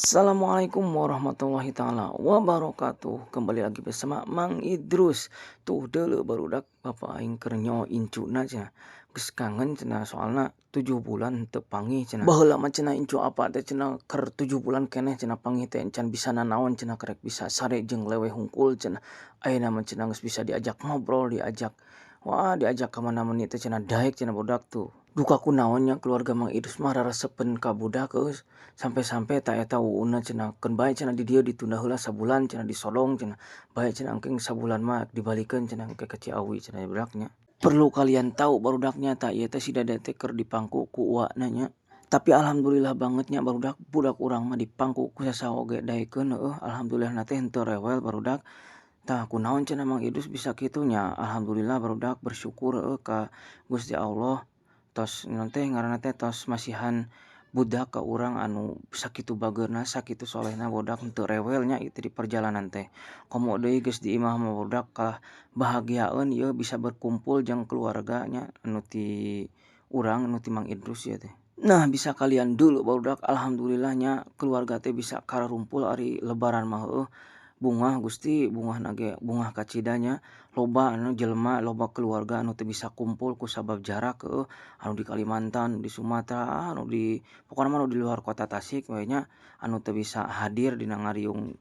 Assalamualaikum warahmatullahi taala wabarakatuh. Kembali lagi bersama Mang Idrus. Tuh deuleu barudak Bapak aing keur nyo incuna cenah. Geus kangen cenah soalna 7 bulan teu panggih cenah. Baheula mah cenah incu apa teh cenah keur 7 bulan keneh cenah panggih teh encan bisa nanaon cenah karek bisa sare jeung lewe hungkul cenah. Ayeuna mah cenah geus bisa diajak ngobrol, diajak ka mana-mana teh cenah daek cenah budak tuh. Duka kunaon nya keluarga Mang Idrus mah raresepen ka budak geus. Sampai-sampai tak eta uuna cenah keun bae cenah di dieu ditunda heula sabulan cenah disodong cenah. Bae cenah engke sabulan mah dibalikeun cenah engke ka Ciawi cenah budaknya. Perlu kalian tahu barudaknya tak ieu teh si Dede teh keur dipangku ku uwana nya. Tapi alhamdulillah bangetnya barudak budak urang mah dipangku ku sasaha oge daekeun heueuh. Alhamdulillah na teh henteu rewel barudak. Tah kunaon cenah Mang Idrus bisa kitu nya. Alhamdulillah barudak bersyukur heueuh ka Gusti Allah. Tos naon teh ngaranna teh tos masihan budak ka urang anu sakitu bageurna sakitu solehna budak henteu rewel nya itu di perjalanan teh. Komo deui geus di imah mah budak bahagiaeun ieu bisa berkumpul jeung keluarganya anu ti urang anu ti Mang Idrus ieu teh. Nah bisa kalian dulu barudak alhamdulillahnya keluarga teh bisa kararumpul ari lebaran mah heueuh. Bungah Gusti, bungahna ge bungah kacidanya loba anu jelema, loba keluarga anu teu bisa kumpul ku sabab jarak heueuh, anu di Kalimantan, di Sumatera, pokona mah anu di luar kota Tasik we nya, anu teu bisa hadir dina ngariung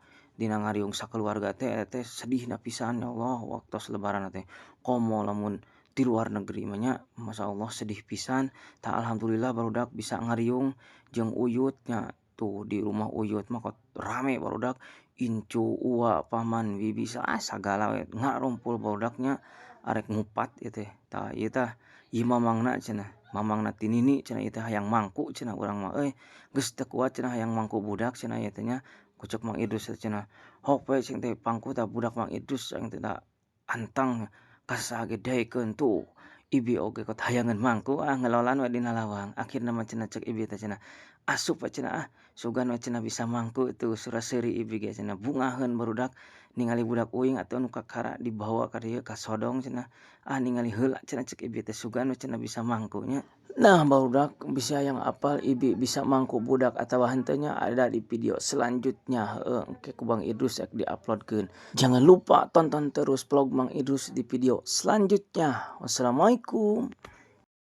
sakeluarga teh eta teh sedihna pisan ya Allah waktos lebaran teh. Komo lamun di luar negeri mah nya masyaallah sedih pisan, tah alhamdulillah barudak bisa ngariung jeung uyut nya. Tuh di rumah uyut mah rame barudak. Incu, uwa, paman, bibi, sagala we ngarumpul barudak nya arek ngupat ieu teh. Tah ieu tah ieu mamangna cenah, mamangna ti nini cenah ieu teh hayang mangku cenah urang mah geus teu kuat cenah hayang mangku budak cenah ieu teh nya. Kucek Mang Idrus cenah, "Hok we cing teh pangku tah budak Mang Idrus cing teh da antang kasaha ge daekeun tuh." Ibi oge kot hayangan mangku ngelolan we dina lawang. Akhirna mah cenah cek ibi teh cenah, "Asup we cenah sugan we cenah bisa mangku tuh sura-seuri ibi ge cenah bungaheun barudak ningali budak uing atuh anu kakara dibawa ka dieu ka sodong cenah ningali heula cenah cek ibi teh sugan we cenah bisa mangku nya." Nah barudak bisa yang apal ibi bisa mangku budak atawa henteu nya ada di video selanjutnya heueuh engke ku Bang Idrus rek diuploadkeun. Jangan lupa tonton terus vlog Mang Idrus di video selanjutnya. Wassalamualaikum.